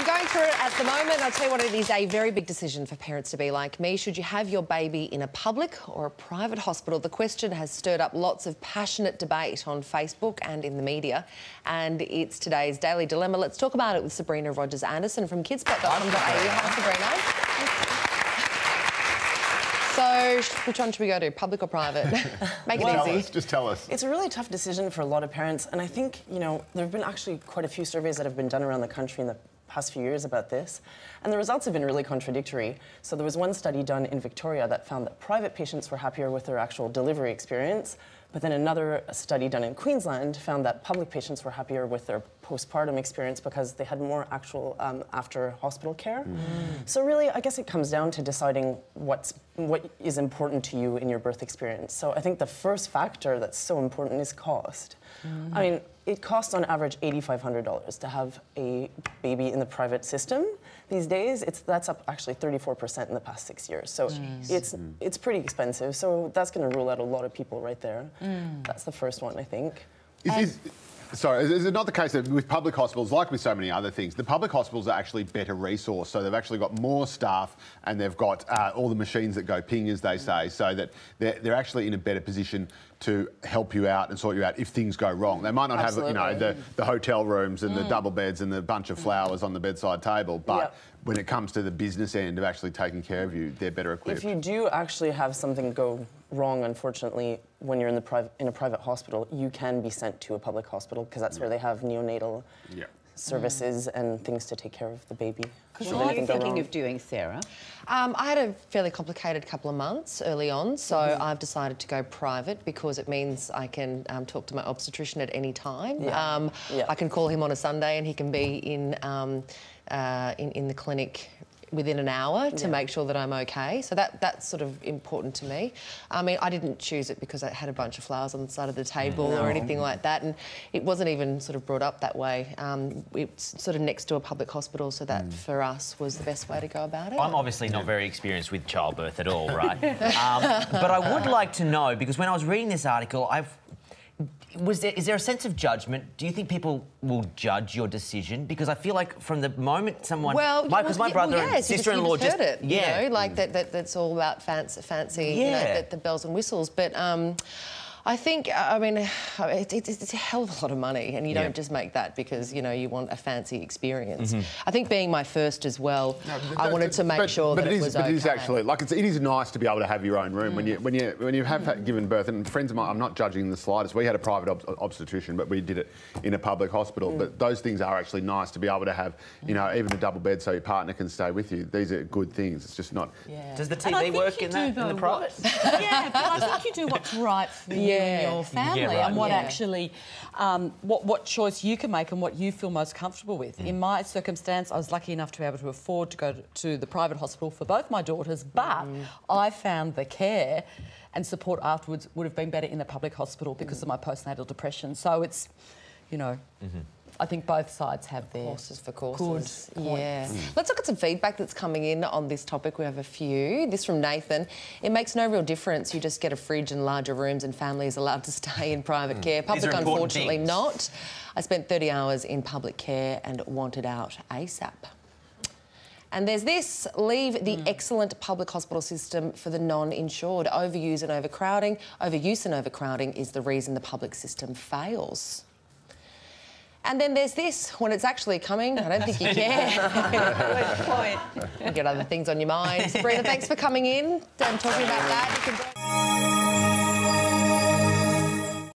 I'm going through it at the moment. I'll tell you what, it is a very big decision for parents to be like me. Should you have your baby in a public or a private hospital? The question has stirred up lots of passionate debate on Facebook and in the media, and it's today's Daily Dilemma. Let's talk about it with Sabrina Rogers Anderson from Kidspot.com.au. Hi, Sabrina. So, which one should we go to, public or private? Make it easy. Just tell us. It's a really tough decision for a lot of parents, and I think, you know, there have been actually quite a few surveys that have been done around the country in the past few years about this, and the results have been really contradictory. So there was one study done in Victoria that found that private patients were happier with their actual delivery experience, but then another study done in Queensland found that public patients were happier with their postpartum experience because they had more actual after-hospital care. So really, I guess it comes down to deciding what is important to you in your birth experience. So I think the first factor that's so important is cost. I mean, it costs on average $8,500 to have a baby in the private system. These days, that's up actually 34% in the past 6 years. So it's pretty expensive. So that's going to rule out a lot of people right there. That's the first one, I think. Sorry, is it not the case that with public hospitals, like with so many other things, the public hospitals are actually better resourced, so they've actually got more staff and they've got all the machines that go ping, as they say, so that they're actually in a better position to help you out and sort you out if things go wrong. They might not have, you know, the hotel rooms and the double beds and the bunch of flowers on the bedside table, but when it comes to the business end of actually taking care of you, they're better equipped. If you do actually have something go wrong, unfortunately, when you're in a private hospital, you can be sent to a public hospital because that's where they have neonatal services and things to take care of the baby. What are you thinking of doing, Sarah? I had a fairly complicated couple of months early on, so I've decided to go private because it means I can talk to my obstetrician at any time. I can call him on a Sunday and he can be in the clinic within an hour to make sure that I'm okay. So that's sort of important to me. I mean, I didn't choose it because I had a bunch of flowers on the side of the table or anything like that, and it wasn't even sort of brought up that way. It's sort of next to a public hospital, so that for us was the best way to go about it. I'm obviously not very experienced with childbirth at all, right? But I would like to know, because when I was reading this article, is there a sense of judgment? Do you think people will judge your decision? Because I feel like from the moment someone... because my brother and sister-in-law just... heard it, you know, like that's all about fancy, you know, the bells and whistles. But I think, I mean, it's a hell of a lot of money, and you don't just make that because, you know, you want a fancy experience. I think being my first as well, I wanted to make sure that it was okay. But it is actually, like, it is nice to be able to have your own room. When you have given birth, and friends of mine, I'm not judging in the slightest, we had a private obstetrician, but we did it in a public hospital. But those things are actually nice to be able to have, you know, even a double bed so your partner can stay with you. These are good things. It's just not... Does the TV work in the private? Yeah, but I think you do what's right for you and your family and what actually, what choice you can make and what you feel most comfortable with. In my circumstance, I was lucky enough to be able to afford to go to the private hospital for both my daughters, but I found the care and support afterwards would have been better in the public hospital because of my postnatal depression. So it's, you know... I think both sides have their horses for courses. Good points. Let's look at some feedback that's coming in on this topic. We have a few. This from Nathan. It makes no real difference. You just get a fridge and larger rooms and families allowed to stay in private care. Public, unfortunately, not. I spent 30 hours in public care and wanted out ASAP. And there's this, leave the excellent public hospital system for the non-insured. Overuse and overcrowding is the reason the public system fails. And then there's this, when it's actually coming, I don't think you care. Good point. You get other things on your mind. Sabrina, thanks for coming in and talking about that.